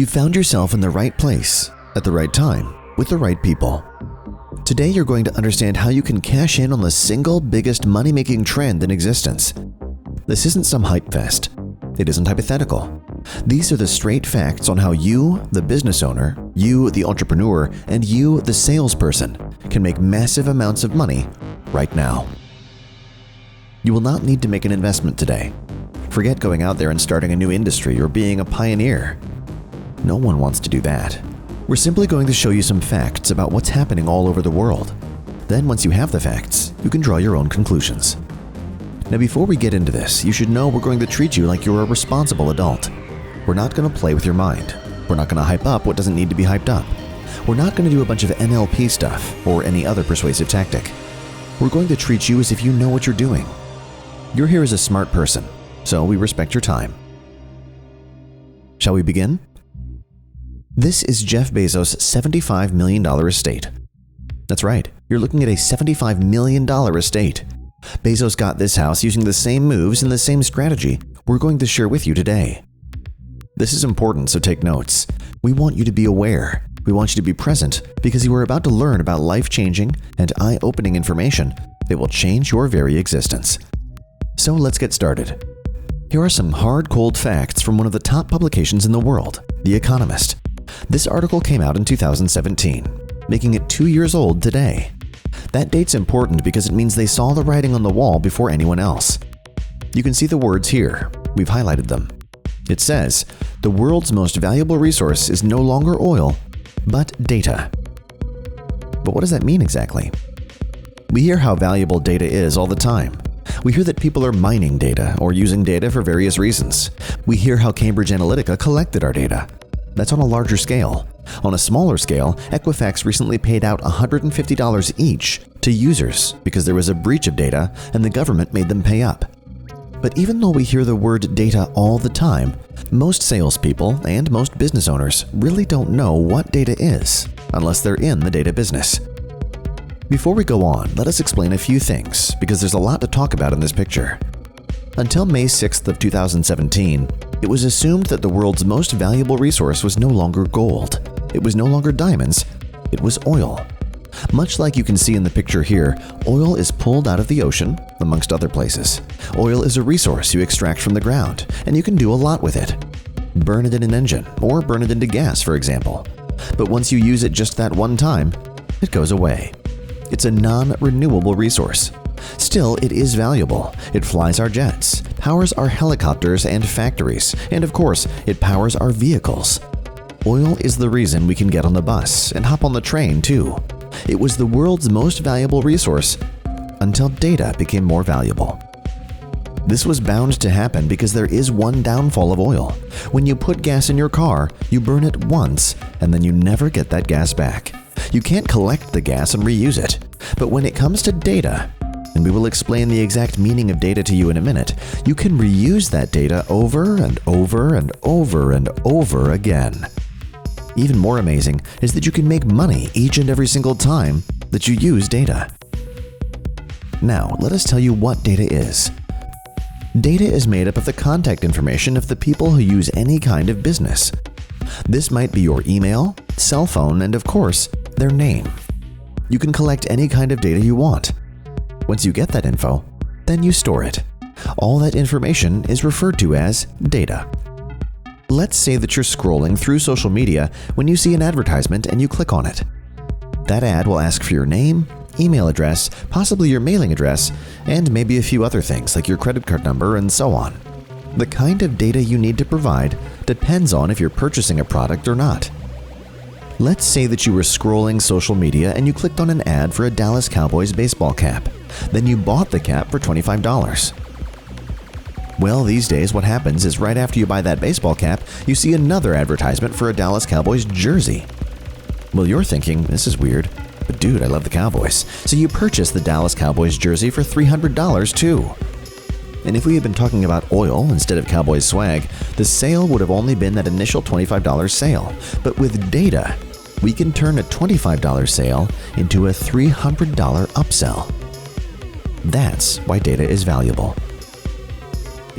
You found yourself in the right place, at the right time, with the right people. Today you're going to understand how you can cash in on the single biggest money-making trend in existence. This isn't some hype fest. It isn't hypothetical. These are the straight facts on how you, the business owner, you, the entrepreneur, and you, the salesperson, can make massive amounts of money right now. You will not need to make an investment today. Forget going out there and starting a new industry or being a pioneer. No one wants to do that. We're simply going to show you some facts about what's happening all over the world. Then once you have the facts, you can draw your own conclusions. Now before we get into this, you should know we're going to treat you like you're a responsible adult. We're not going to play with your mind. We're not going to hype up what doesn't need to be hyped up. We're not going to do a bunch of NLP stuff or any other persuasive tactic. We're going to treat you as if you know what you're doing. You're here as a smart person, so we respect your time. Shall we begin? This is Jeff Bezos' $75 million estate. That's right, you're looking at a $75 million estate. Bezos got this house using the same moves and the same strategy we're going to share with you today. This is important, so take notes. We want you to be aware. We want you to be present because you are about to learn about life-changing and eye-opening information that will change your very existence. So let's get started. Here are some hard, cold facts from one of the top publications in the world, The Economist. This article came out in 2017, making it 2 years old today. That date's important because it means they saw the writing on the wall before anyone else. You can see the words here. We've highlighted them. It says, the world's most valuable resource is no longer oil, but data. But what does that mean exactly? We hear how valuable data is all the time. We hear that people are mining data or using data for various reasons. We hear how Cambridge Analytica collected our data. That's on a larger scale. On a smaller scale, Equifax recently paid out $150 each to users because there was a breach of data and the government made them pay up. But even though we hear the word data all the time, most salespeople and most business owners really don't know what data is unless they're in the data business. Before we go on, let us explain a few things because there's a lot to talk about in this picture. Until May 6th of 2017, it was assumed that the world's most valuable resource was no longer gold. It was no longer diamonds. It was oil. Much like you can see in the picture here, oil is pulled out of the ocean, amongst other places. Oil is a resource you extract from the ground, and you can do a lot with it. Burn it in an engine, or burn it into gas, for example. But once you use it just that one time, it goes away. It's a non-renewable resource. Still, it is valuable. It flies our jets, powers our helicopters and factories, and of course, it powers our vehicles. Oil is the reason we can get on the bus and hop on the train too. It was the world's most valuable resource until data became more valuable. This was bound to happen because there is one downfall of oil. When you put gas in your car, you burn it once and then you never get that gas back. You can't collect the gas and reuse it. But when it comes to data, and we will explain the exact meaning of data to you in a minute, you can reuse that data over and over and over and over again. Even more amazing is that you can make money each and every single time that you use data. Now, let us tell you what data is. Data is made up of the contact information of the people who use any kind of business. This might be your email, cell phone, and of course, their name. You can collect any kind of data you want. Once you get that info, then you store it. All that information is referred to as data. Let's say that you're scrolling through social media when you see an advertisement and you click on it. That ad will ask for your name, email address, possibly your mailing address, and maybe a few other things like your credit card number and so on. The kind of data you need to provide depends on if you're purchasing a product or not. Let's say that you were scrolling social media and you clicked on an ad for a Dallas Cowboys baseball cap. Then you bought the cap for $25. Well, these days what happens is right after you buy that baseball cap, you see another advertisement for a Dallas Cowboys jersey. Well, you're thinking, this is weird, but dude, I love the Cowboys. So you purchase the Dallas Cowboys jersey for $300 too. And if we had been talking about oil instead of Cowboys swag, the sale would have only been that initial $25 sale. But with data, we can turn a $25 sale into a $300 upsell. That's why data is valuable.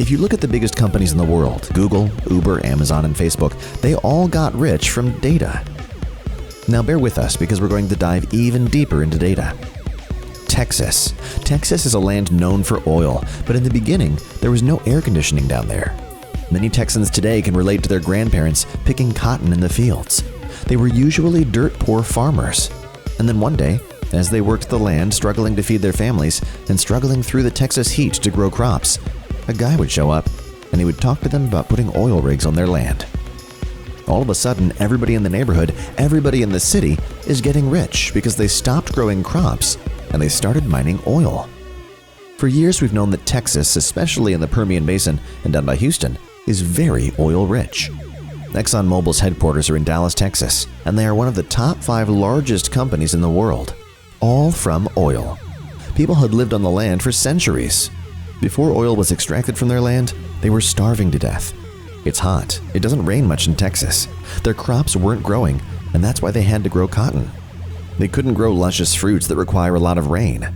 If you look at the biggest companies in the world, Google, Uber, Amazon, and Facebook, they all got rich from data. Now bear with us because we're going to dive even deeper into data. Texas. Texas is a land known for oil, but in the beginning, there was no air conditioning down there. Many Texans today can relate to their grandparents picking cotton in the fields. They were usually dirt-poor farmers. And then one day, as they worked the land, struggling to feed their families and struggling through the Texas heat to grow crops, a guy would show up and he would talk to them about putting oil rigs on their land. All of a sudden, everybody in the neighborhood, everybody in the city is getting rich because they stopped growing crops and they started mining oil. For years, we've known that Texas, especially in the Permian Basin and down by Houston, is very oil rich. ExxonMobil's headquarters are in Dallas, Texas, and they are one of the top 5 largest companies in the world, all from oil. People had lived on the land for centuries. Before oil was extracted from their land, they were starving to death. It's hot. It doesn't rain much in Texas. Their crops weren't growing, and that's why they had to grow cotton. They couldn't grow luscious fruits that require a lot of rain.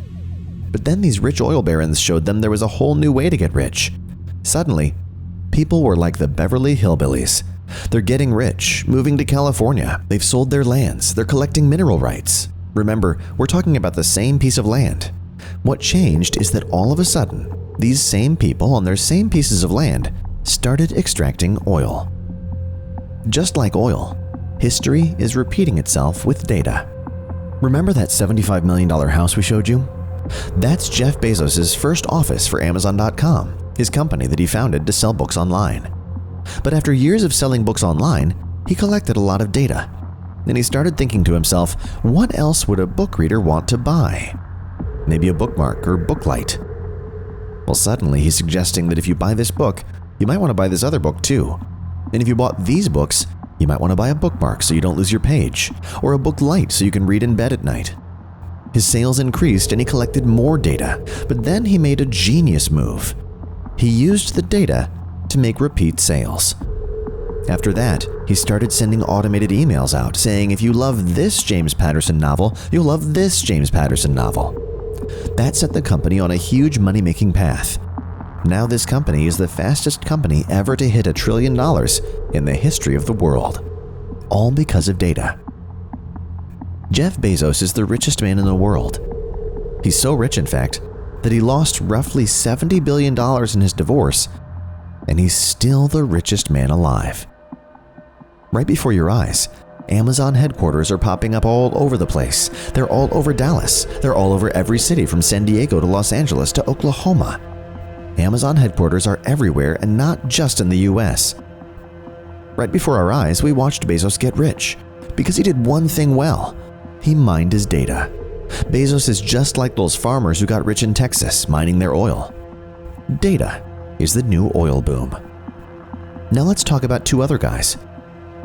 But then these rich oil barons showed them there was a whole new way to get rich. Suddenly, people were like the Beverly Hillbillies. They're getting rich, moving to California. They've sold their lands. They're collecting mineral rights. Remember, we're talking about the same piece of land. What changed is that all of a sudden, these same people on their same pieces of land started extracting oil. Just like oil, history is repeating itself with data. Remember that $75 million house we showed you? That's Jeff Bezos' first office for Amazon.com, his company that he founded to sell books online. But after years of selling books online, he collected a lot of data. And he started thinking to himself, what else would a book reader want to buy? Maybe a bookmark or booklight. Well, suddenly he's suggesting that if you buy this book, you might want to buy this other book too. And if you bought these books, you might want to buy a bookmark so you don't lose your page, or a book light so you can read in bed at night. His sales increased and he collected more data, but then he made a genius move. He used the data to make repeat sales. After that, he started sending automated emails out saying, if you love this James Patterson novel, you'll love this James Patterson novel. That set the company on a huge money-making path. Now this company is the fastest company ever to hit $1 trillion in the history of the world. All because of data. Jeff Bezos is the richest man in the world. He's so rich, in fact, that he lost roughly $70 billion in his divorce, and he's still the richest man alive. Right before your eyes, Amazon headquarters are popping up all over the place. They're all over Dallas. They're all over every city from San Diego to Los Angeles to Oklahoma. Amazon headquarters are everywhere and not just in the US. Right before our eyes, we watched Bezos get rich because he did one thing well. He mined his data. Bezos is just like those farmers who got rich in Texas mining their oil. Data is the new oil boom. Now let's talk about 2 other guys.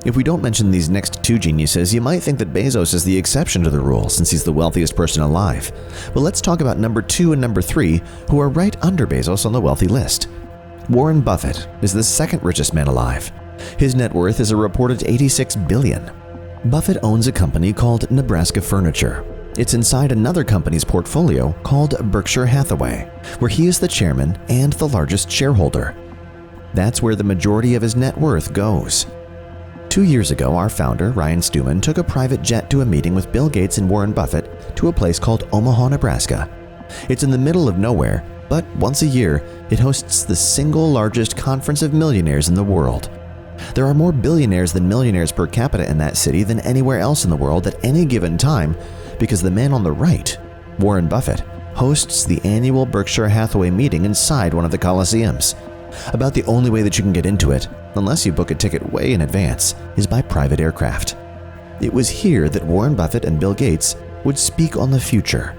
If we don't mention these next 2 geniuses, you might think that Bezos is the exception to the rule since he's the wealthiest person alive. But let's talk about number 2 and number 3, who are right under Bezos on the wealthy list. Warren Buffett is the 2nd richest man alive. His net worth is a reported $86 billion. Buffett owns a company called Nebraska Furniture. It's inside another company's portfolio called Berkshire Hathaway, where he is the chairman and the largest shareholder. That's where the majority of his net worth goes. 2 years ago, our founder, Ryan Stewman, took a private jet to a meeting with Bill Gates and Warren Buffett to a place called Omaha, Nebraska. It's in the middle of nowhere, but once a year, it hosts the single largest conference of millionaires in the world. There are more billionaires than millionaires per capita in that city than anywhere else in the world at any given time, because the man on the right, Warren Buffett, hosts the annual Berkshire Hathaway meeting inside one of the Coliseums. About the only way that you can get into it, unless you book a ticket way in advance, is by private aircraft. It was here that Warren Buffett and Bill Gates would speak on the future.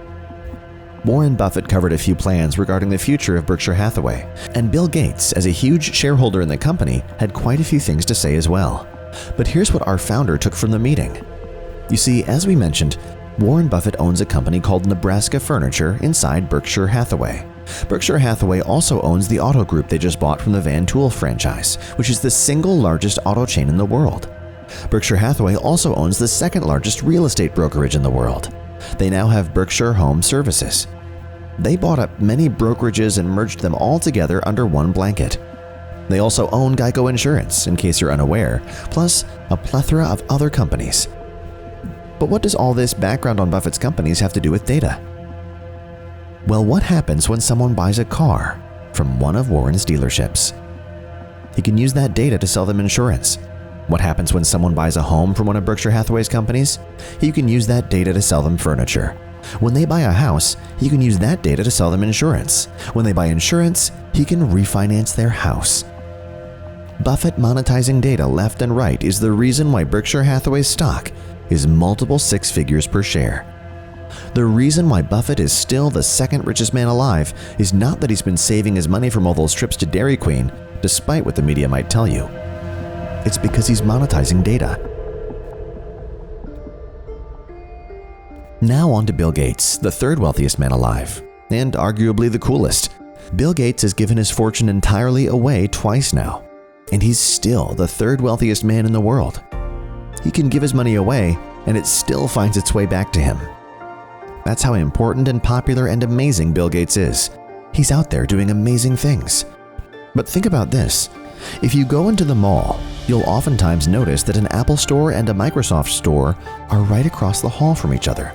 Warren Buffett covered a few plans regarding the future of Berkshire Hathaway, and Bill Gates, as a huge shareholder in the company, had quite a few things to say as well. But here's what our founder took from the meeting. You see, as we mentioned, Warren Buffett owns a company called Nebraska Furniture inside Berkshire Hathaway. Berkshire Hathaway also owns the auto group they just bought from the Van Tool franchise, which is the single largest auto chain in the world. Berkshire Hathaway also owns the 2nd largest real estate brokerage in the world. They now have Berkshire Home Services. They bought up many brokerages and merged them all together under one blanket. They also own Geico Insurance, in case you're unaware, plus a plethora of other companies. But what does all this background on Buffett's companies have to do with data? Well, what happens when someone buys a car from one of Warren's dealerships? He can use that data to sell them insurance. What happens when someone buys a home from one of Berkshire Hathaway's companies? He can use that data to sell them furniture. When they buy a house, he can use that data to sell them insurance. When they buy insurance, he can refinance their house. Buffett monetizing data left and right is the reason why Berkshire Hathaway's stock is multiple six figures per share. The reason why Buffett is still the second richest man alive is not that he's been saving his money from all those trips to Dairy Queen, despite what the media might tell you. It's because he's monetizing data. Now on to Bill Gates, the third wealthiest man alive, and arguably the coolest. Bill Gates has given his fortune entirely away twice now, and he's still the third wealthiest man in the world. He can give his money away, and it still finds its way back to him. That's how important and popular and amazing Bill Gates is. He's out there doing amazing things. But think about this. If you go into the mall, you'll oftentimes notice that an Apple store and a Microsoft store are right across the hall from each other.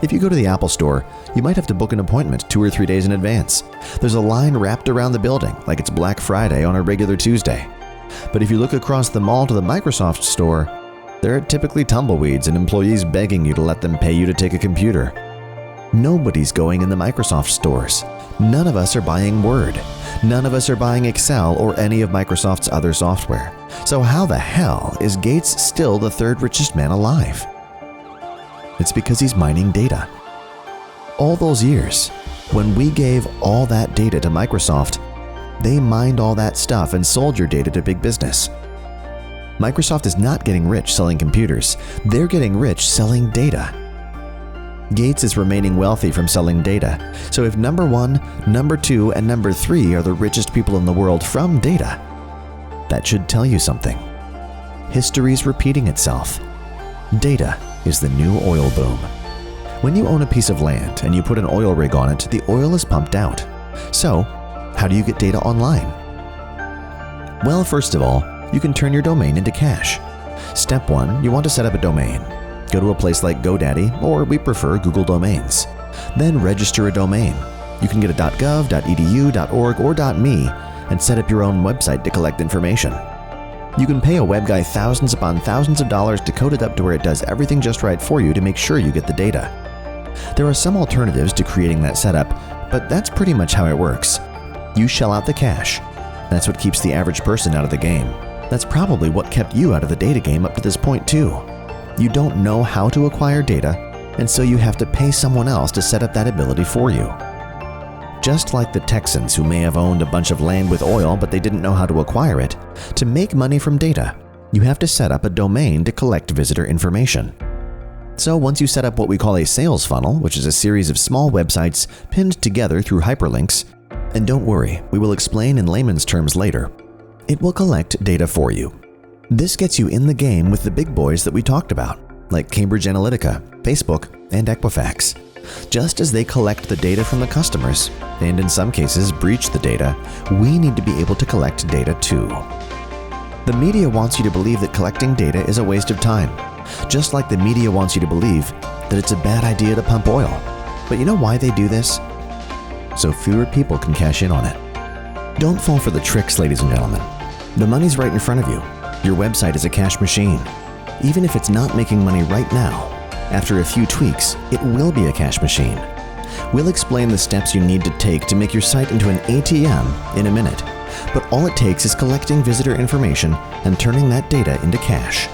If you go to the Apple store, you might have to book an appointment 2 or 3 days in advance. There's a line wrapped around the building like it's Black Friday on a regular Tuesday. But if you look across the mall to the Microsoft store, there are typically tumbleweeds and employees begging you to let them pay you to take a computer. Nobody's going in the Microsoft stores. None of us are buying Word. None of us are buying Excel or any of Microsoft's other software. So how the hell is Gates still the third richest man alive? It's because he's mining data. All those years, when we gave all that data to Microsoft, they mined all that stuff and sold your data to big business. Microsoft is not getting rich selling computers. They're getting rich selling data. Gates is remaining wealthy from selling data. So if number 1, number 2, and number 3 are the richest people in the world from data, that should tell you something. History's repeating itself. Data is the new oil boom. When you own a piece of land and you put an oil rig on it, the oil is pumped out. So, how do you get data online? Well, first of all, you can turn your domain into cash. Step 1, you want to set up a domain. Go to a place like GoDaddy, or we prefer Google Domains. Then register a domain. You can get a .gov, .edu, .org, or .me and set up your own website to collect information. You can pay a web guy thousands upon thousands of dollars to code it up to where it does everything just right for you to make sure you get the data. There are some alternatives to creating that setup, but that's pretty much how it works. You shell out the cash. That's what keeps the average person out of the game. That's probably what kept you out of the data game up to this point too. You don't know how to acquire data, and so you have to pay someone else to set up that ability for you. Just like the Texans who may have owned a bunch of land with oil but they didn't know how to acquire it, to make money from data, you have to set up a domain to collect visitor information. So once you set up what we call a sales funnel, which is a series of small websites pinned together through hyperlinks, and don't worry, we will explain in layman's terms later, it will collect data for you. This gets you in the game with the big boys that we talked about, like Cambridge Analytica, Facebook, and Equifax. Just as they collect the data from the customers, and in some cases breach the data, we need to be able to collect data too. The media wants you to believe that collecting data is a waste of time, just like the media wants you to believe that it's a bad idea to pump oil. But you know why they do this? So fewer people can cash in on it. Don't fall for the tricks, ladies and gentlemen. The money's right in front of you. Your website is a cash machine. Even if it's not making money right now, after a few tweaks, it will be a cash machine. We'll explain the steps you need to take to make your site into an ATM in a minute, but all it takes is collecting visitor information and turning that data into cash.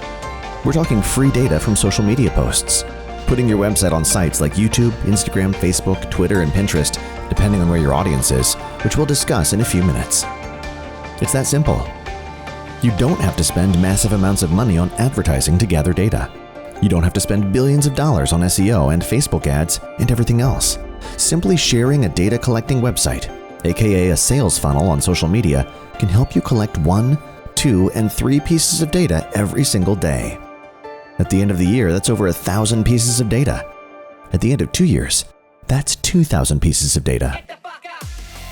We're talking free data from social media posts, putting your website on sites like YouTube, Instagram, Facebook, Twitter, and Pinterest, depending on where your audience is, which we'll discuss in a few minutes. It's that simple. You don't have to spend massive amounts of money on advertising to gather data. You don't have to spend billions of dollars on SEO and Facebook ads and everything else. Simply sharing a data collecting website, aka a sales funnel on social media, can help you collect 1, 2, and 3 pieces of data every single day. At the end of the year, that's over 1,000 pieces of data. At the end of 2 years, That's 2,000 pieces of data.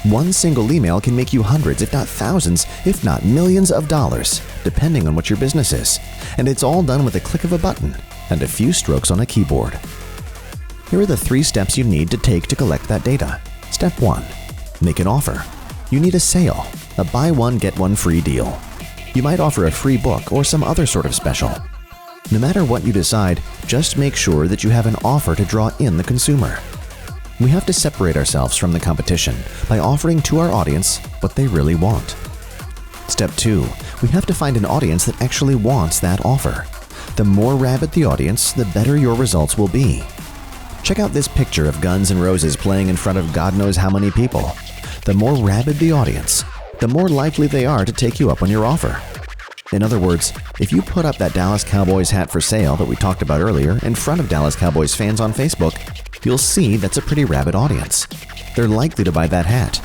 One single email can make you hundreds, if not thousands, if not millions of dollars, depending on what your business is. And it's all done with a click of a button and a few strokes on a keyboard. Here are the 3 steps you need to take to collect that data. Step 1. Make an offer. You need a sale, a buy one, get one free deal. You might offer a free book or some other sort of special. No matter what you decide, just make sure that you have an offer to draw in the consumer. We have to separate ourselves from the competition by offering to our audience what they really want. Step 2. We have to find an audience that actually wants that offer. The more rabid the audience, the better your results will be. Check out this picture of Guns N' Roses playing in front of God knows how many people. The more rabid the audience, the more likely they are to take you up on your offer. In other words, if you put up that Dallas Cowboys hat for sale that we talked about earlier in front of Dallas Cowboys fans on Facebook, you'll see that's a pretty rabid audience. They're likely to buy that hat.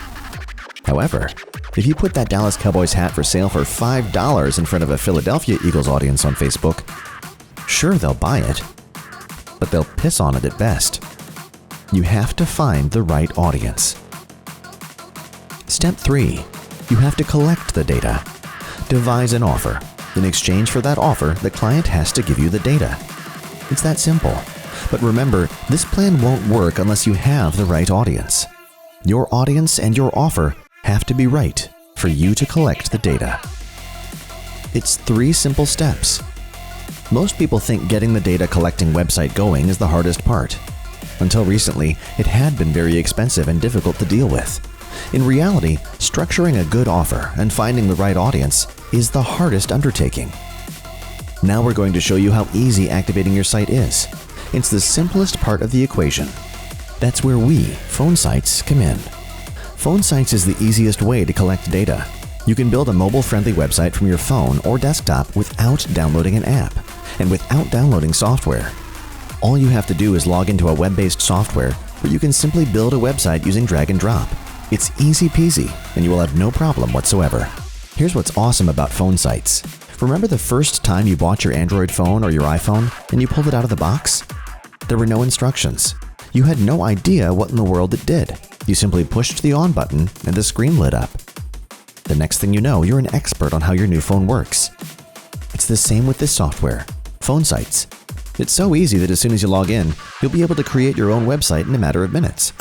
However, if you put that Dallas Cowboys hat for sale for $5 in front of a Philadelphia Eagles audience on Facebook, sure, they'll buy it, but they'll piss on it at best. You have to find the right audience. Step 3. You have to collect the data. Devise an offer. In exchange for that offer, the client has to give you the data. It's that simple. But remember, this plan won't work unless you have the right audience. Your audience and your offer have to be right for you to collect the data. It's 3 simple steps. Most people think getting the data collecting website going is the hardest part. Until recently, it had been very expensive and difficult to deal with. In reality, structuring a good offer and finding the right audience is the hardest undertaking. Now we're going to show you how easy activating your site is. It's the simplest part of the equation. That's where we, PhoneSites, come in. PhoneSites is the easiest way to collect data. You can build a mobile-friendly website from your phone or desktop without downloading an app and without downloading software. All you have to do is log into a web-based software where you can simply build a website using drag and drop. It's easy peasy, and you will have no problem whatsoever. Here's what's awesome about PhoneSites. Remember the first time you bought your Android phone or your iPhone and you pulled it out of the box? There were no instructions. You had no idea what in the world it did. You simply pushed the on button and the screen lit up. The next thing you know, you're an expert on how your new phone works. It's the same with this software, PhoneSites. It's so easy that as soon as you log in, you'll be able to create your own website in a matter of minutes.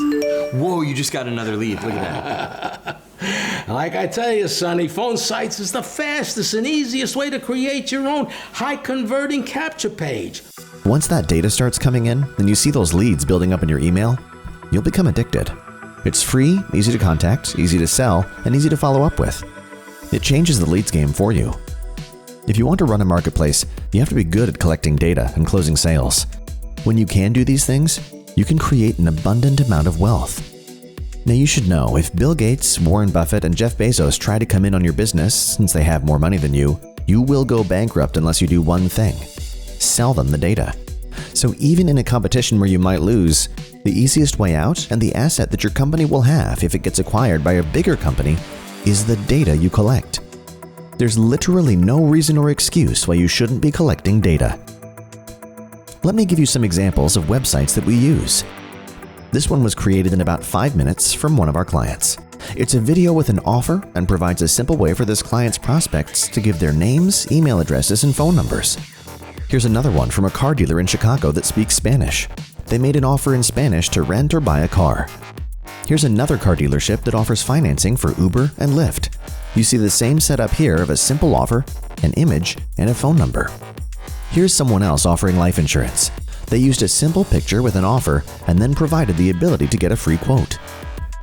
Whoa, you just got another lead. Look at that. Like I tell you, Sonny, PhoneSites is the fastest and easiest way to create your own high-converting capture page. Once that data starts coming in and you see those leads building up in your email, you'll become addicted. It's free, easy to contact, easy to sell, and easy to follow up with. It changes the leads game for you. If you want to run a marketplace, you have to be good at collecting data and closing sales. When you can do these things, you can create an abundant amount of wealth. Now you should know, if Bill Gates, Warren Buffett, and Jeff Bezos try to come in on your business since they have more money than you will go bankrupt unless you do one thing: sell them the data. So even in a competition where you might lose, the easiest way out and the asset that your company will have if it gets acquired by a bigger company is the data you collect. There's literally no reason or excuse why you shouldn't be collecting data. Let me give you some examples of websites that we use. This one was created in about 5 minutes from one of our clients. It's a video with an offer and provides a simple way for this client's prospects to give their names, email addresses, and phone numbers. Here's another one from a car dealer in Chicago that speaks Spanish. They made an offer in Spanish to rent or buy a car. Here's another car dealership that offers financing for Uber and Lyft. You see the same setup here of a simple offer, an image, and a phone number. Here's someone else offering life insurance. They used a simple picture with an offer and then provided the ability to get a free quote.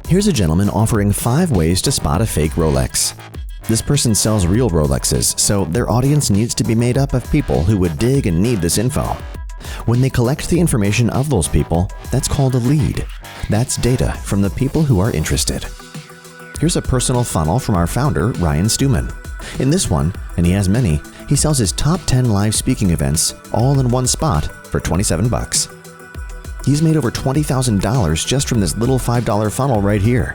Here's a gentleman offering 5 ways to spot a fake Rolex. This person sells real Rolexes, so their audience needs to be made up of people who would dig and need this info. When they collect the information of those people, that's called a lead. That's data from the people who are interested. Here's a personal funnel from our founder, Ryan Stewman. In this one, and he has many, he sells his top 10 live speaking events all in one spot for $27. He's made over $20,000 just from this little $5 funnel right here.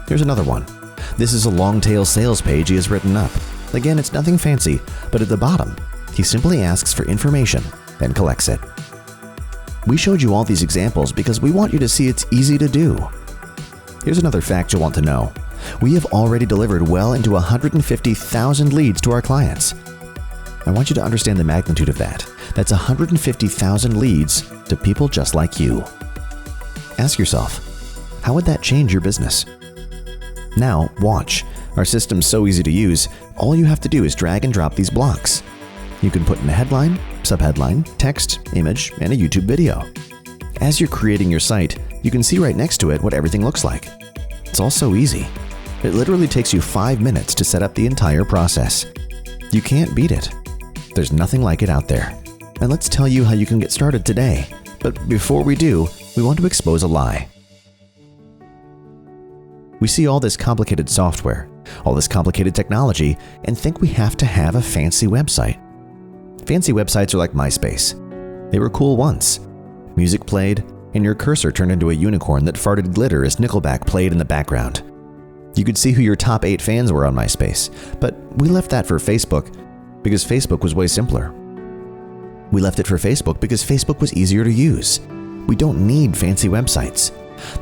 Here's another one. This is a long tail sales page he has written up. Again, it's nothing fancy, but at the bottom, he simply asks for information and collects it. We showed you all these examples because we want you to see it's easy to do. Here's another fact you'll want to know. We have already delivered well into 150,000 leads to our clients. I want you to understand the magnitude of that. That's 150,000 leads to people just like you. Ask yourself, how would that change your business? Now, watch. Our system's so easy to use, all you have to do is drag and drop these blocks. You can put in a headline, subheadline, text, image, and a YouTube video. As you're creating your site, you can see right next to it what everything looks like. It's all so easy. It literally takes you 5 minutes to set up the entire process. You can't beat it. There's nothing like it out there. And let's tell you how you can get started today. But before we do, we want to expose a lie. We see all this complicated software, all this complicated technology, and think we have to have a fancy website. Fancy websites are like MySpace. They were cool once. Music played, and your cursor turned into a unicorn that farted glitter as Nickelback played in the background. You could see who your top 8 fans were on MySpace, but we left that for Facebook because Facebook was way simpler. We left it for Facebook because Facebook was easier to use. We don't need fancy websites.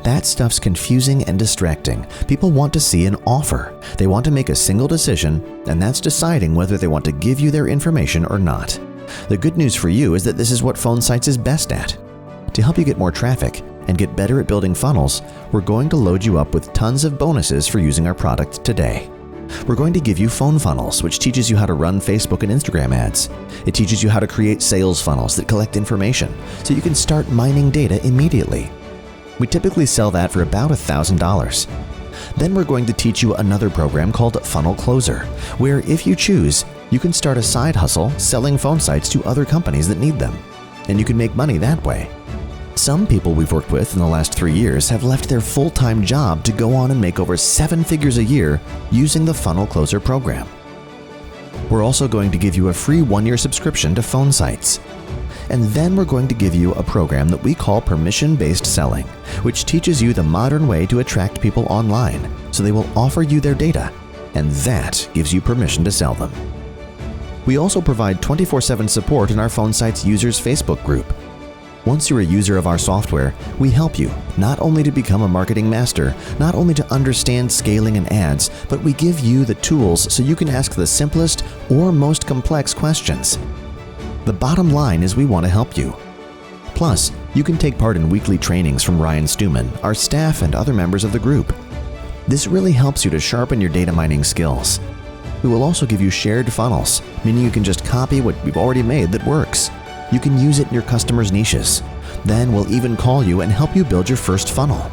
That stuff's confusing and distracting. People want to see an offer. They want to make a single decision, and that's deciding whether they want to give you their information or not. The good news for you is that this is what PhoneSites is best at. To help you get more traffic and get better at building funnels, we're going to load you up with tons of bonuses for using our product today. We're going to give you phone funnels, which teaches you how to run Facebook and Instagram ads. It teaches you how to create sales funnels that collect information so you can start mining data immediately. We typically sell that for about $1,000. Then we're going to teach you another program called Funnel Closer, where if you choose, you can start a side hustle selling phone sites to other companies that need them. And you can make money that way. Some people we've worked with in the last 3 years have left their full-time job to go on and make over 7 figures a year using the Funnel Closer program. We're also going to give you a free 1-year subscription to PhoneSites. And then we're going to give you a program that we call permission-based selling, which teaches you the modern way to attract people online, so they will offer you their data, and that gives you permission to sell them. We also provide 24/7 support in our PhoneSites users Facebook group. Once you're a user of our software, we help you not only to become a marketing master, not only to understand scaling and ads, but we give you the tools so you can ask the simplest or most complex questions. The bottom line is we want to help you. Plus, you can take part in weekly trainings from Ryan Stewman, our staff, and other members of the group. This really helps you to sharpen your data mining skills. We will also give you shared funnels, meaning you can just copy what we've already made that works. You can use it in your customers' niches. Then we'll even call you and help you build your first funnel.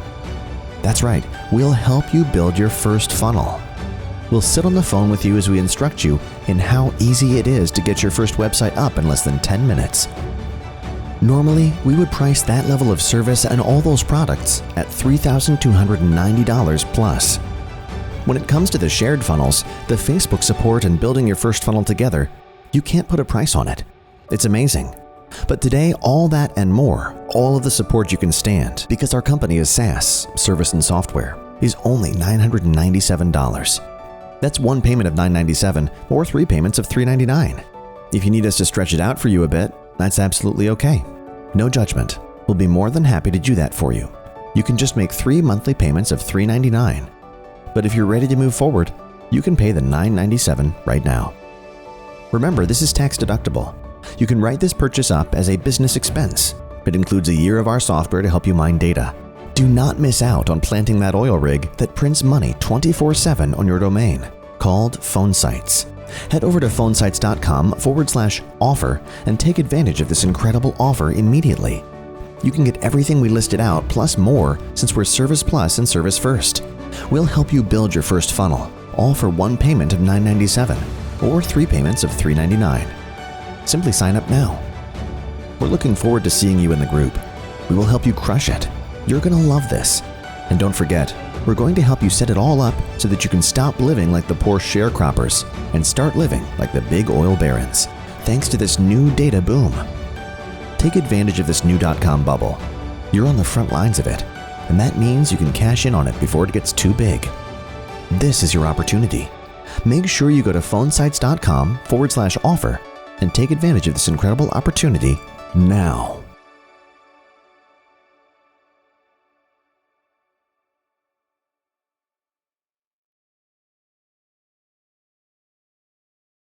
That's right, we'll help you build your first funnel. We'll sit on the phone with you as we instruct you in how easy it is to get your first website up in less than 10 minutes. Normally, we would price that level of service and all those products at $3,290 plus. When it comes to the shared funnels, the Facebook support and building your first funnel together, you can't put a price on it. It's amazing. But today, all that and more, all of the support you can stand, because our company is SaaS, service and software, is only $997. That's one payment of $997 or 3 payments of $399. If you need us to stretch it out for you a bit, that's absolutely okay. No judgment. We'll be more than happy to do that for you. You can just make 3 monthly payments of $399. But if you're ready to move forward, you can pay the $997 right now. Remember, this is tax deductible. You can write this purchase up as a business expense. It includes a year of our software to help you mine data. Do not miss out on planting that oil rig that prints money 24/7 on your domain, called PhoneSites. Head over to phonesites.com/offer and take advantage of this incredible offer immediately. You can get everything we listed out plus more since we're Service Plus and Service First. We'll help you build your first funnel, all for one payment of $997 or 3 payments of $399. Simply sign up now. We're looking forward to seeing you in the group. We will help you crush it. You're going to love this. And don't forget, we're going to help you set it all up so that you can stop living like the poor sharecroppers and start living like the big oil barons, thanks to this new data boom. Take advantage of this new .com bubble. You're on the front lines of it, and that means you can cash in on it before it gets too big. This is your opportunity. Make sure you go to phonesites.com/offer and take advantage of this incredible opportunity now.